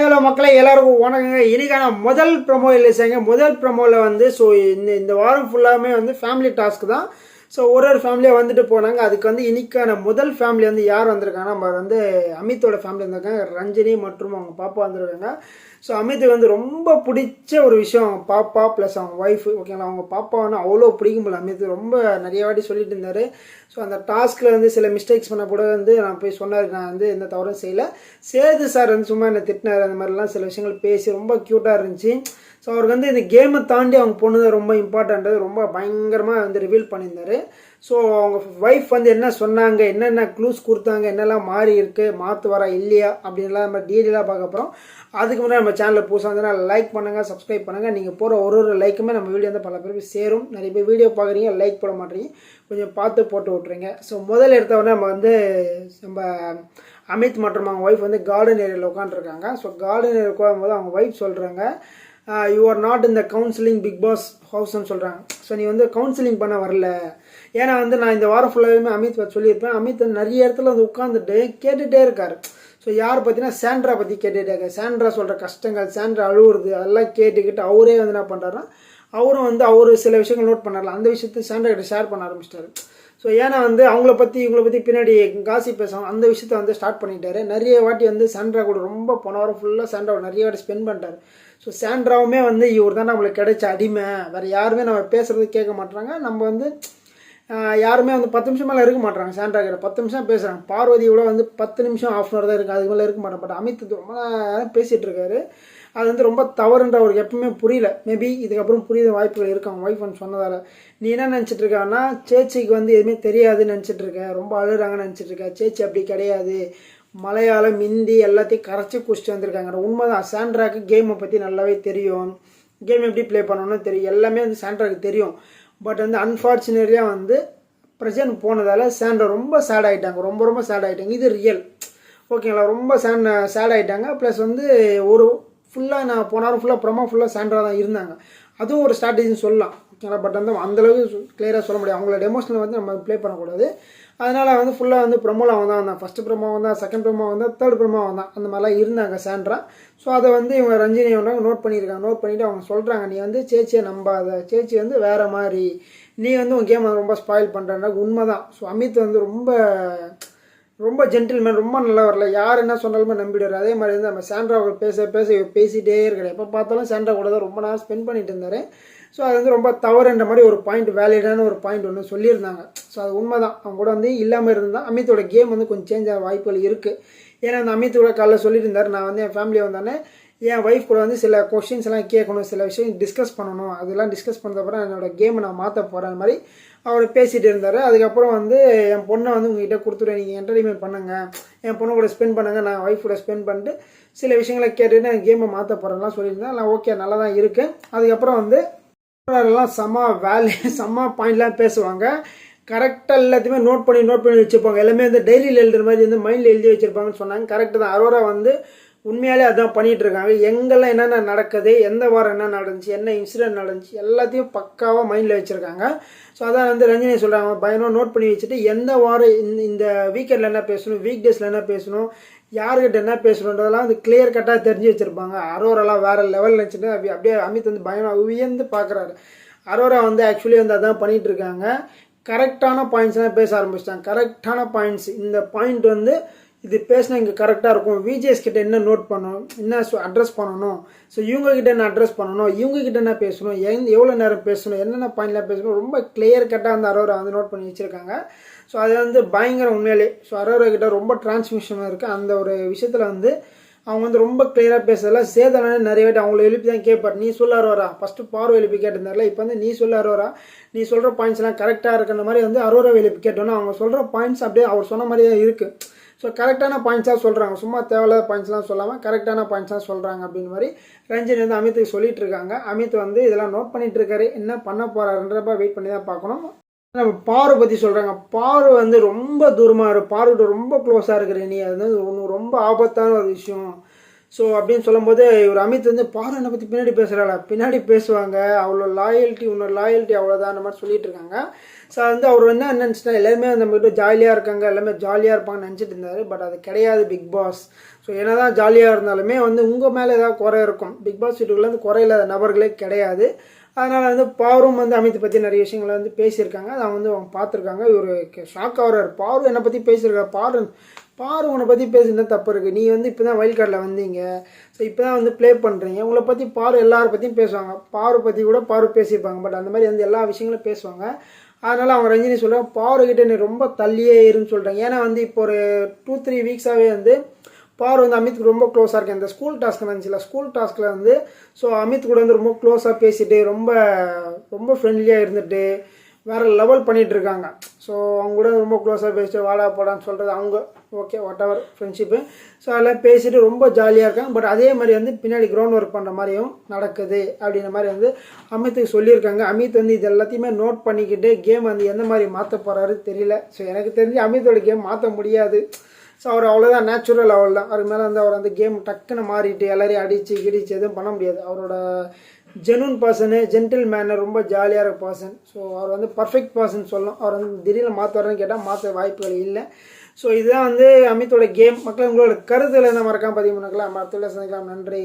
Hello மக்களே, எல்லாருக்கும் வணக்கங்க. இன்னைக்கான முதல் ப்ரொமோ ரிலீஸாங்க. முதல் ப்ரொமோவில் வந்து ஸோ இந்த வாரம் ஃபுல்லாமே வந்து ஃபேமிலி டாஸ்க் தான். ஸோ ஒரு ஃபேமிலியாக வந்துட்டு போனாங்க. அதுக்கு வந்து இன்னைக்கான முதல் ஃபேமிலி வந்து யார் வந்திருக்காங்கன்னா, நம்ம வந்து அமித்தோட ஃபேமிலி வந்திருக்காங்க. ரஞ்சினி மற்றும் அவங்க பாப்பா வந்திருக்காங்க. ஸோ அமித்துக்கு வந்து ரொம்ப பிடிச்ச ஒரு விஷயம் பாப்பா ப்ளஸ் அவங்க ஒய்ஃபு. ஓகேங்களா, அவங்க பாப்பா வந்து அவ்வளோ பிடிக்கும் போல அமித்து. ரொம்ப நிறைய வாட்டி சொல்லிட்டு இருந்தார். ஸோ அந்த டாஸ்கில் வந்து சில மிஸ்டேக்ஸ் பண்ண கூட வந்து நான் போய் சொன்னார், நான் வந்து எந்த தவறும் செய்யலை. சேது சார் வந்து சும்மா என்னை திட்டினார். அந்த மாதிரிலாம் சில விஷயங்கள் பேசி ரொம்ப க்யூட்டாக இருந்துச்சு. ஸோ அவருக்கு வந்து இந்த கேமை தாண்டி அவங்க பொண்ணு தான் ரொம்ப இம்பார்ட்டன்ட்டு ரொம்ப பயங்கரமாக வந்து ரிவீல் பண்ணியிருந்தார். ஸோ அவங்க ஒய்ஃப் வந்து என்ன சொன்னாங்க, என்னென்ன க்ளூஸ் கொடுத்தாங்க, என்னெல்லாம் மாறி இருக்குது, மாற்று வரா இல்லையா அப்படின்லாம் நம்ம டீட்டெயிலாக பார்க்க போகிறோம். அதுக்கு முன்னாடி நம்ம சேனலில் புதுசாக இருந்தால் லைக் பண்ணுங்கள், சப்ஸ்கிரைப் பண்ணுங்கள். நீங்கள் போகிற ஒரு லைக்குமே நம்ம வீடியோ வந்து பல பேருக்கு சேரும். நிறைய பேர் வீடியோ பார்க்குறீங்க, லைக் போட மாட்டேறீங்க, கொஞ்சம் பார்த்து போட்டு விட்றீங்க. ஸோ முதல் எடுத்தவொடனே நம்ம வந்து நம்ம அமித் மற்றும் அவங்க ஒய்ஃப் வந்து கார்டன் ஏரியாவில் உட்காந்துருக்காங்க. ஸோ கார்டன் ஏரியா உட்காரும்போது அவங்க ஒய்ஃப் சொல்கிறாங்க, யூ ஆர் நாட் இந்த கவுன்சிலிங் பிக் பாஸ் ஹவுஸ்ன்னு சொல்கிறாங்க. ஸோ நீ வந்து கவுன்சிலிங் பண்ண வரல. ஏன்னா வந்து நான் இந்த வாரம் ஃபுல்லாகவே அமித் சொல்லியிருப்பேன். அமித் வந்து நிறைய இடத்துல வந்து உட்காந்துட்டு கேட்டுகிட்டே இருக்கார். ஸோ யார் பார்த்தீங்கன்னா சாண்ட்ரா பற்றி கேட்டுகிட்டே இருக்கார். சாண்ட்ரா சொல்கிற கஷ்டங்கள், சாண்ட்ரா அழுவுறது, அதெல்லாம் கேட்டுக்கிட்டு அவரே வந்து என்ன பண்ணுறாருன்னா, அவரும் வந்து அவர் சில விஷயங்கள் நோட் பண்ணார்ல, அந்த விஷயத்தை சாண்ட்ரா கிட்ட ஷேர் பண்ண ஆரம்பிச்சிட்டாரு. ஸோ ஏன்னா வந்து அவங்கள பற்றி இவங்கள பற்றி பின்னாடி காசி பேசுவாங்க, அந்த விஷயத்த வந்து ஸ்டார்ட் பண்ணிட்டாரு. நிறைய வாட்டி வந்து சாண்ட்ரா கூட ரொம்ப போன வாரம் ஃபுல்லாக சாண்ட்ரா நிறைய வாட்டி ஸ்பெண்ட் பண்ணிட்டார். ஸோ சாண்ட்ராவுமே வந்து இவர் தான் நம்மளுக்கு கிடைச்ச அடிமை, வேறு யாருமே நம்ம பேசுகிறது கேட்க மாட்டுறாங்க. நம்ம வந்து யாருமே வந்து 10 நிமிஷம் மேலே இருக்க மாட்டாங்க. சாண்ட்ரா கிட்ட 10 நிமிஷம் பேசுகிறாங்க. பார்வதியோட வந்து 10 நிமிஷம் ½ hour தான் இருக்குது, அதுக்கு மேலே இருக்க மாட்டேன். பட் அமித் ரொம்ப நேரம் பேசிகிட்டு இருக்காரு. அது வந்து ரொம்ப தவறுன்ற அவருக்கு எப்பவுமே புரியல. மேபி இதுக்கப்புறம் புரியுத வாய்ப்புகள் இருக்கு அவங்க ஒய்ஃப் வந்து சொன்னதால். நீ என்ன நினச்சிட்டு இருக்கான்னா, சேச்சிக்கு வந்து எதுவுமே தெரியாதுன்னு நினச்சிட்டு இருக்க, ரொம்ப அழுறாங்கன்னு நினச்சிட்டு இருக்க. சேச்சி அப்படி கிடையாது, மலையாளம் ஹிந்தி எல்லாத்தையும் கரைச்சி குடிச்சிட்டு வந்திருக்காங்க. உண்மைதான். சாண்ட்ராக்கு கேமை பற்றி நல்லாவே தெரியும், கேம் எப்படி ப்ளே பண்ணணும்னு தெரியும், எல்லாமே வந்து சாண்ட்ராக்கு தெரியும். பட் வந்து அன்ஃபார்ச்சுனேட்லியாக வந்து ப்ரெசன்ட் போனதால் சாண்ட்ரா ரொம்ப சேட் ஆகிட்டாங்க. ரொம்ப சேட் ஆகிட்டாங்க. இது ரியல். ஓகேங்களா, ரொம்ப சேட் ஆகிட்டாங்க. ப்ளஸ் வந்து ஒரு ஃபுல்லாக நான் போன வாரம் ஃபுல்லாக ப்ரொமோ ஃபுல்லாக சாண்ட்ரா தான் இருந்தாங்க. அதுவும் ஒரு ஸ்ட்ராட்டஜின்னு சொல்லலாம். ஓகேங்களா, பட் வந்து அந்தளவுக்கு கிளியராக சொல்ல முடியாது. அவங்களோட எமோஷனல் வந்து நம்ம ப்ளே பண்ணக்கூடாது. அதனால் வந்து ஃபுல்லாக வந்து ப்ரொமோவில் அவன் தான் வந்தான். ஃபஸ்ட்டு ப்ரொமோ வந்தான், செகண்ட் ப்ரொமோ வந்தான், தேர்ட் ப்ரொமோ வந்தான். அந்த மாதிரிலாம் இருந்தாங்க சாண்ட்ரா. ஸோ அதை வந்து இவங்க ரஞ்சினி நோட் பண்ணியிருக்காங்க. நோட் பண்ணிவிட்டு அவங்க சொல்கிறாங்க, நீ வந்து சேச்சியை நம்பாத, சேச்சி வந்து வேறு மாதிரி, நீ வந்து உன் கேம் ரொம்ப ஸ்பாயில் பண்ணுறேன்னா உண்மை தான். ஸோ அமித் வந்து ரொம்ப ஜென்டில்மேன், ரொம்ப நல்லா வரல, யார் என்ன சொன்னாலுமே நம்பிடுவார். அதே மாதிரி வந்து நம்ம சாண்ட்ரா பேசிகிட்டே இருக்கிறேன். எப்போ பார்த்தாலும் சாண்ட்ரா கூட தான் ரொம்ப நேரம் ஸ்பெண்ட் பண்ணிட்டு இருந்தார். ஸோ அது வந்து ரொம்ப தவறுன்ற மாதிரி ஒரு பாயிண்ட், வேலிடான ஒரு பாயிண்ட் ஒன்று சொல்லியிருந்தாங்க. ஸோ அது உண்மை தான். அவங்க கூட வந்து இல்லாமல் இருந்தால் அமித்தோட கேம் வந்து கொஞ்சம் சேஞ்ச் ஆக வாய்ப்புகள் இருக்குது. ஏன்னா அந்த அமித் கூட காலைல சொல்லிட்டு இருந்தார், நான் வந்து என் ஃபேமிலியை வந்தானே என் ஒய்ஃப் கூட வந்து சில கொஸ்டின்ஸ் எல்லாம் கேட்கணும், சில விஷயம் டிஸ்கஸ் பண்ணணும், அதெல்லாம் டிஸ்கஸ் பண்ணதுக்கப்புறம் என்னோட கேமை நான் மாற்ற போகிறேன் அந்த மாதிரி அவர் பேசிகிட்டு இருந்தார். அதுக்கப்புறம் வந்து என் பொண்ணை வந்து உங்ககிட்ட கொடுத்துருவேன், நீங்கள் என்டர்டைன்மெண்ட் பண்ணுங்கள், என் பொண்ணை கூட ஸ்பெண்ட் பண்ணுங்கள், நான் ஒய்ஃப் கூட ஸ்பெண்ட் பண்ணிட்டு சில விஷயங்களை கேட்டுட்டு என் கேமை மாற்ற போகிறேன்லாம் சொல்லியிருந்தேன். நான் ஓகே, நல்லா தான் இருக்குது. அதுக்கப்புறம் வந்து எல்லாம் செம்ம பாயிண்ட்லாம் பேசுவாங்க. கரெக்டாக எல்லாத்தையுமே நோட் பண்ணி வச்சுருப்பாங்க. எல்லாமே வந்து டைரியில் எழுதுற மாதிரி வந்து மைண்டில் எழுதி வச்சுருப்பாங்கன்னு சொன்னாங்க. கரெக்டு தான். அரோரா வந்து உண்மையாலே அதான் பண்ணிகிட்டு இருக்காங்க. எங்கெல்லாம் என்னென்ன நடக்குது, எந்த வாரம் என்ன நடந்துச்சு, என்ன இன்சிடென்ட் நடந்துச்சு, எல்லாத்தையும் பக்காவாக மைண்டில் வச்சுருக்காங்க. ஸோ அதான் வந்து ரஞ்சினி சொல்கிறாங்க, பயணம் நோட் பண்ணி வச்சுட்டு எந்த வாரம் இந்த வீக்கெண்டில் என்ன பேசணும், வீக் டேஸில் என்ன பேசணும், யாருக்கிட்ட என்ன பேசணுன்றதெல்லாம் வந்து கிளியர் கட்டாக தெரிஞ்சு வச்சுருப்பாங்க. அரோரெல்லாம் வேறு லெவலில் வச்சுட்டு அப்படியே அமித் வந்து பயணம் உயர்ந்து பார்க்குறாரு. அரோரா வந்து ஆக்சுவலி வந்து அதான் பண்ணிகிட்டு இருக்காங்க. கரெக்டான பாயிண்ட்ஸ்லாம் பேச ஆரம்பிச்சிட்டாங்க. கரெக்டான பாயிண்ட்ஸ், இந்த பாயிண்ட் வந்து இது பேசினா இங்கே கரெக்டாக இருக்கும், விஜேஎஸ் கிட்ட என்ன நோட் பண்ணணும், என்ன அட்ரஸ் பண்ணணும், ஸோ இவங்ககிட்ட என்ன அட்ரஸ் பண்ணணும், இவங்ககிட்ட என்ன பேசணும், எவ்வளோ நேரம் பேசணும், என்னென்ன பாயிண்ட்லாம் பேசணும், ரொம்ப கிளியர் கட்டாக வந்து அரோரா வந்து நோட் பண்ணி வச்சுருக்காங்க. ஸோ அது வந்து பயங்கரம் உண்மையிலே. ஸோ அரோரா கிட்ட ரொம்ப டிரான்ஸ்மிஷனாக இருக்குது. அந்த ஒரு விஷயத்தில் வந்து அவங்க வந்து ரொம்ப கிளியராக பேசுறதில்ல. சேதனானே நிறைய வாட்டி அவங்கள எழுப்பி தான் கேட்பார், நீ சொல்ல அரோரா, ஃபஸ்ட்டு பார்வை எழுப்பி கேட்டிருந்தார்ல, இப்போ வந்து நீ சொல்ல அரோரா, நீ சொல்கிற பாயிண்ட்ஸ்லாம் கரெக்டாக இருக்கிற மாதிரி வந்து அரோரா எழுப்பி கேட்டோன்னா அவங்க சொல்கிற பாயிண்ட்ஸ் அப்படியே அவர் சொன்ன மாதிரியே தான் இருக்குது. ஸோ கரெக்டான பாயிண்ட்ஸாக சொல்கிறாங்க, சும்மா தேவையில்லாத பாயிண்ட்ஸ்லாம் சொல்லாமல் கரெக்டான பாயிண்ட்ஸாக சொல்கிறாங்க அப்படின்னு மாதிரி ரஞ்சினி வந்து அமித்துக்கு சொல்லிட்டு இருக்காங்க. அமித் வந்து இதெல்லாம் நோட் பண்ணிட்டு இருக்காரு, என்ன பண்ண போகிறாருன்றப்ப வெயிட் பண்ணி தான் பார்க்கணும். நம்ம பாரு பற்றி சொல்கிறாங்க. பாரு வந்து ரொம்ப தூரமாக இருக்கு, பாருகிட்ட ரொம்ப க்ளோஸாக இருக்கிற நீ, அது வந்து ஒன்று ரொம்ப ஆபத்தான ஒரு விஷயம். ஸோ அப்படின்னு சொல்லும்போது இவர் அமித் வந்து பாரு என்னை பற்றி பின்னாடி பேசுகிறாளா, பின்னாடி பேசுவாங்க, அவ்வளோ லாயல்ட்டி, உன்னோட லாயல்ட்டி அவ்வளோதான் அந்த மாதிரி சொல்லிட்டு இருக்காங்க. ஸோ வந்து அவர் என்ன நினச்சிட்டா, எல்லாருமே நம்மகிட்ட ஜாலியாக இருக்காங்க, எல்லாமே ஜாலியாக இருப்பாங்கன்னு நினச்சிட்டு இருந்தார். பட் அது கிடையாது பிக் பாஸ். ஸோ என்னதான் ஜாலியாக இருந்தாலுமே வந்து உங்கள் மேலே ஏதாவது குறை இருக்கும். பிக் பாஸ் வீட்டுக்குள்ள வந்து குறை இல்லாத நபர்களே கிடையாது. அதனால் வந்து பாரும் வந்து அமித்தை பற்றி நிறைய விஷயங்களை வந்து பேசியிருக்காங்க. அதை வந்து அவங்க பார்த்துருக்காங்க. இவர் ஷாக் ஆகிறார். பாரு என்னை பற்றி பேசியிருக்காரு. பாரு உன்னை பற்றி பேசுனது தப்பு இருக்குது. நீ வந்து இப்போ தான் வைல்ட் கார்டில் வந்தீங்க. ஸோ இப்போ தான் வந்து ப்ளே பண்ணுறீங்க. உங்களை பற்றி பாரு எல்லாரை பற்றியும் பேசுவாங்க. பாரு பற்றி கூட பாரு பேசியிருப்பாங்க. பட் அந்த மாதிரி வந்து எல்லா விஷயங்களும் பேசுவாங்க. அதனால் அவங்க ரஞ்சினி சொல்கிறாங்க பாருக்கிட்ட நீ ரொம்ப தள்ளியே இருன்னு சொல்கிறாங்க. ஏன்னா வந்து இப்போ ஒரு 2-3 வீக்ஸாகவே வந்து பாரு வந்து அமித்துக்கு ரொம்ப க்ளோஸாக இருக்கேன். இந்த ஸ்கூல் டாஸ்க் இருந்துச்சுல, ஸ்கூல் டாஸ்கில் வந்து ஸோ அமித் கூட வந்து ரொம்ப க்ளோஸாக பேசிட்டு ரொம்ப ரொம்ப ஃப்ரெண்ட்லியாக இருந்துட்டு வேறு லெவல் பண்ணிகிட்டு இருக்காங்க. ஸோ அவங்க கூட ரொம்ப க்ளோஸாக பேசிட்டு வாடா போடான்னு சொல்கிறது அவங்க okay what ever friendship. So அதெல்லாம் பேசிட்டு ரொம்ப ஜாலியாக இருக்காங்க. பட் அதே மாதிரி வந்து பின்னாடி கிரவுண்ட் ஒர்க் பண்ணுற மாதிரியும் நடக்குது அப்படின்ற மாதிரி வந்து அமித்துக்கு சொல்லியிருக்காங்க. அமித் வந்து இது எல்லாத்தையுமே நோட் பண்ணிக்கிட்டு கேம் வந்து எந்த மாதிரி மாற்ற போகிறாரு தெரியல. ஸோ எனக்கு தெரிஞ்சு அமித்தோட கேம் மாற்ற முடியாது. ஸோ அவர் அவ்வளோதான் நேச்சுரல் லெவல் தான். அதுக்கு மேலே வந்து அவர் வந்து கேம் டக்குன்னு மாறிட்டு எல்லாரையும் அடித்து கிடிச்சு எதுவும் பண்ண முடியாது. அவரோட ஜெனுவன் பர்சனு, ஜென்டில் மேனர், ரொம்ப ஜாலியாக இருக்க பர்சன். ஸோ அவர் வந்து பர்ஃபெக்ட் பர்சன் சொல்லலாம். அவர் வந்து திடீர்னு மாற்றுவாருன்னு கேட்டால் மாற்ற வாய்ப்புகள் இல்லை. ஸோ இதுதான் வந்து அமித்தோட கேம். மக்கள் உங்களோட கருத்தில் என்ன மறக்காம பதிவு பண்ணலாம். மற்றவங்கள சந்திக்கலாம். நன்றி.